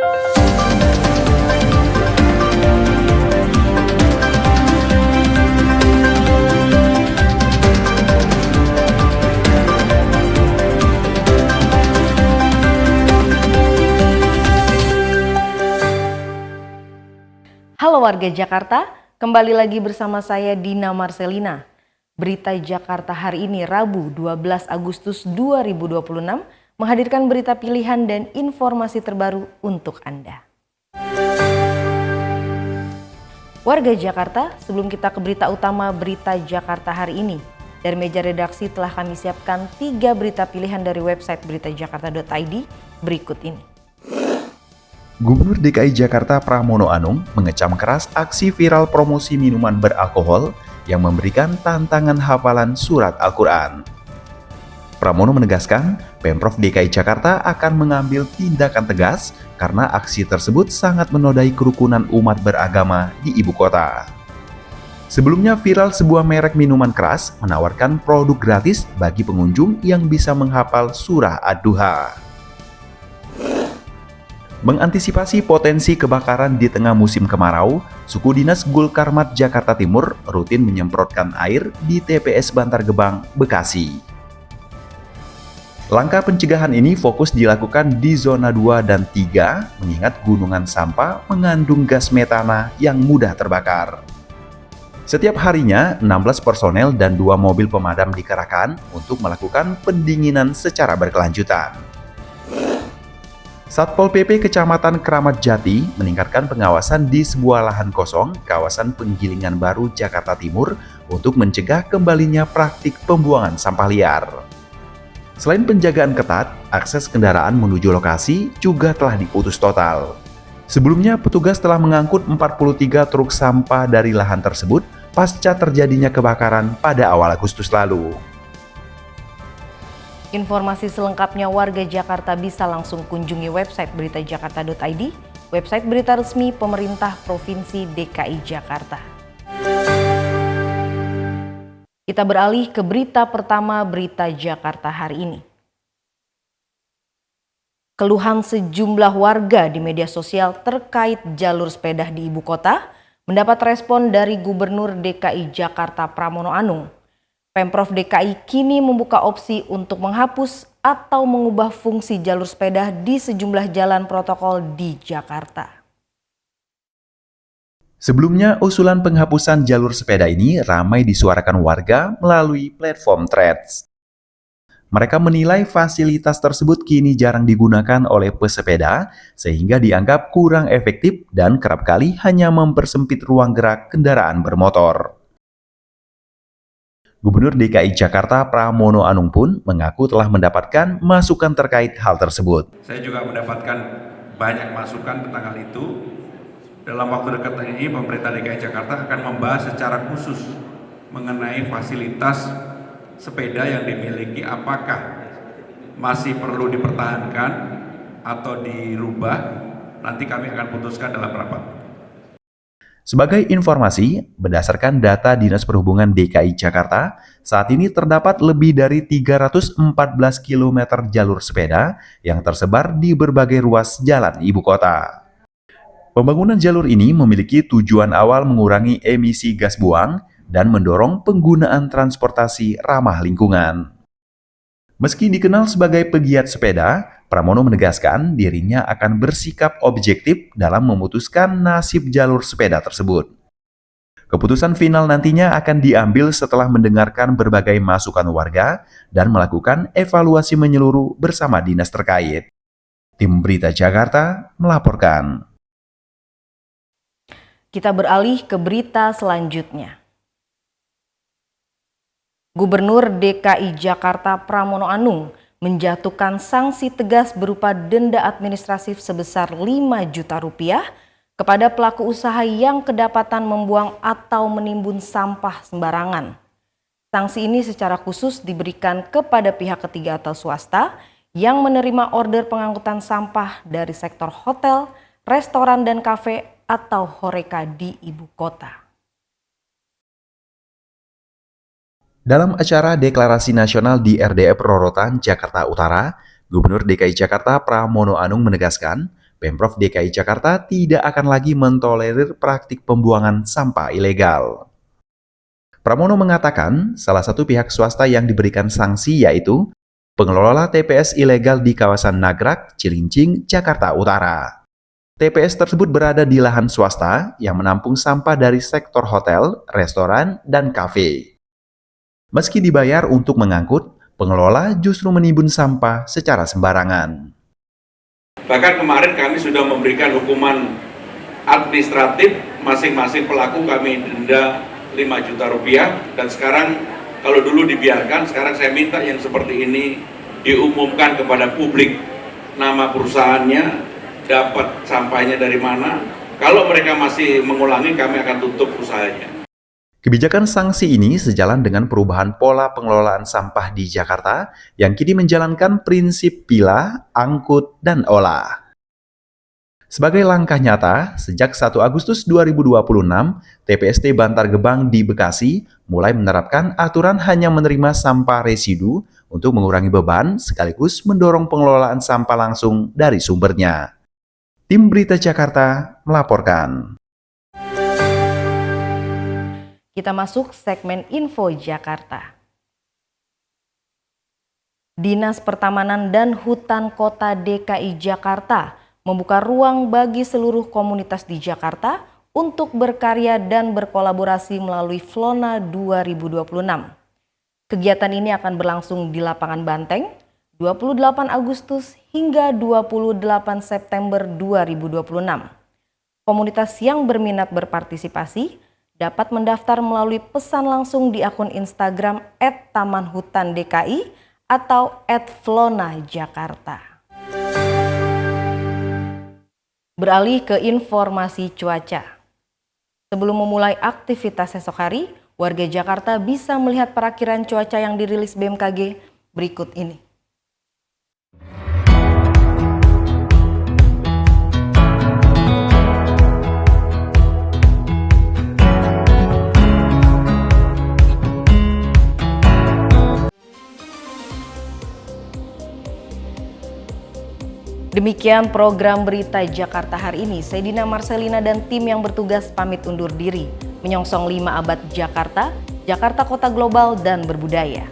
Halo warga Jakarta, kembali lagi bersama saya Dina Marcelina. Berita Jakarta hari ini Rabu 12 Agustus 2026 menghadirkan berita pilihan dan informasi terbaru untuk Anda. Warga Jakarta, sebelum kita ke berita utama berita Jakarta hari ini, dari meja redaksi telah kami siapkan 3 berita pilihan dari website beritajakarta.id berikut ini. Gubernur DKI Jakarta Pramono Anung mengecam keras aksi viral promosi minuman beralkohol yang memberikan tantangan hafalan surat Al-Quran. Pramono menegaskan, Pemprov DKI Jakarta akan mengambil tindakan tegas karena aksi tersebut sangat menodai kerukunan umat beragama di ibu kota. Sebelumnya viral sebuah merek minuman keras menawarkan produk gratis bagi pengunjung yang bisa menghafal surah Ad-Duha. Mengantisipasi potensi kebakaran di tengah musim kemarau, Suku Dinas Gulkarmat Jakarta Timur rutin menyemprotkan air di TPS Bantar Gebang, Bekasi. Langkah pencegahan ini fokus dilakukan di zona 2 dan 3, mengingat gunungan sampah mengandung gas metana yang mudah terbakar. Setiap harinya, 16 personel dan 2 mobil pemadam dikerahkan untuk melakukan pendinginan secara berkelanjutan. Satpol PP Kecamatan Kramat Jati meningkatkan pengawasan di sebuah lahan kosong kawasan Penggilingan Baru, Jakarta Timur untuk mencegah kembalinya praktik pembuangan sampah liar. Selain penjagaan ketat, akses kendaraan menuju lokasi juga telah diputus total. Sebelumnya, petugas telah mengangkut 43 truk sampah dari lahan tersebut pasca terjadinya kebakaran pada awal Agustus lalu. Informasi selengkapnya warga Jakarta bisa langsung kunjungi website beritajakarta.id, website berita resmi pemerintah Provinsi DKI Jakarta. Kita beralih ke berita pertama berita Jakarta hari ini. Keluhan sejumlah warga di media sosial terkait jalur sepeda di ibu kota mendapat respon dari Gubernur DKI Jakarta Pramono Anung. Pemprov DKI kini membuka opsi untuk menghapus atau mengubah fungsi jalur sepeda di sejumlah jalan protokol di Jakarta. Sebelumnya, usulan penghapusan jalur sepeda ini ramai disuarakan warga melalui platform Threads. Mereka menilai fasilitas tersebut kini jarang digunakan oleh pesepeda sehingga dianggap kurang efektif dan kerap kali hanya mempersempit ruang gerak kendaraan bermotor. Gubernur DKI Jakarta Pramono Anung pun mengaku telah mendapatkan masukan terkait hal tersebut. Saya juga mendapatkan banyak masukan tentang hal itu. Dalam waktu dekat ini, pemerintah DKI Jakarta akan membahas secara khusus mengenai fasilitas sepeda yang dimiliki, apakah masih perlu dipertahankan atau dirubah. Nanti kami akan putuskan dalam rapat. Sebagai informasi, berdasarkan data Dinas Perhubungan DKI Jakarta, saat ini terdapat lebih dari 314 km jalur sepeda yang tersebar di berbagai ruas jalan ibu kota. Pembangunan jalur ini memiliki tujuan awal mengurangi emisi gas buang dan mendorong penggunaan transportasi ramah lingkungan. Meski dikenal sebagai pegiat sepeda, Pramono menegaskan dirinya akan bersikap objektif dalam memutuskan nasib jalur sepeda tersebut. Keputusan final nantinya akan diambil setelah mendengarkan berbagai masukan warga dan melakukan evaluasi menyeluruh bersama dinas terkait. Tim Berita Jakarta melaporkan. Kita beralih ke berita selanjutnya. Gubernur DKI Jakarta Pramono Anung menjatuhkan sanksi tegas berupa denda administratif sebesar 5 juta rupiah kepada pelaku usaha yang kedapatan membuang atau menimbun sampah sembarangan. Sanksi ini secara khusus diberikan kepada pihak ketiga atau swasta yang menerima order pengangkutan sampah dari sektor hotel, restoran dan kafe atau horeca di ibu kota. Dalam acara Deklarasi Nasional di RDF Rorotan, Jakarta Utara, Gubernur DKI Jakarta Pramono Anung menegaskan, Pemprov DKI Jakarta tidak akan lagi mentolerir praktik pembuangan sampah ilegal. Pramono mengatakan salah satu pihak swasta yang diberikan sanksi yaitu pengelola TPS ilegal di kawasan Nagrak, Cilincing, Jakarta Utara. TPS tersebut berada di lahan swasta yang menampung sampah dari sektor hotel, restoran, dan kafe. Meski dibayar untuk mengangkut, pengelola justru menimbun sampah secara sembarangan. Bahkan kemarin kami sudah memberikan hukuman administratif, masing-masing pelaku kami denda 5 juta rupiah, dan sekarang kalau dulu dibiarkan, sekarang saya minta yang seperti ini diumumkan kepada publik, nama perusahaannya, dapat sampahnya dari mana. Kalau mereka masih mengulangi, kami akan tutup usahanya. Kebijakan sanksi ini sejalan dengan perubahan pola pengelolaan sampah di Jakarta yang kini menjalankan prinsip pilah, angkut, dan olah. Sebagai langkah nyata, sejak 1 Agustus 2026, TPST Bantar Gebang di Bekasi mulai menerapkan aturan hanya menerima sampah residu untuk mengurangi beban sekaligus mendorong pengelolaan sampah langsung dari sumbernya. Tim Berita Jakarta melaporkan. Kita masuk segmen Info Jakarta. Dinas Pertamanan dan Hutan Kota DKI Jakarta membuka ruang bagi seluruh komunitas di Jakarta untuk berkarya dan berkolaborasi melalui Flona 2026. Kegiatan ini akan berlangsung di Lapangan Banteng 28 Agustus hingga 28 September 2026. Komunitas yang berminat berpartisipasi dapat mendaftar melalui pesan langsung di akun Instagram @tamanhutandki atau @flonajakarta. Beralih ke informasi cuaca. Sebelum memulai aktivitas esok hari, warga Jakarta bisa melihat perakiran cuaca yang dirilis BMKG berikut ini. Demikian program Berita Jakarta hari ini. Saya Dina Marcelina dan tim yang bertugas pamit undur diri. Menyongsong 5 abad Jakarta, Jakarta Kota Global dan Berbudaya.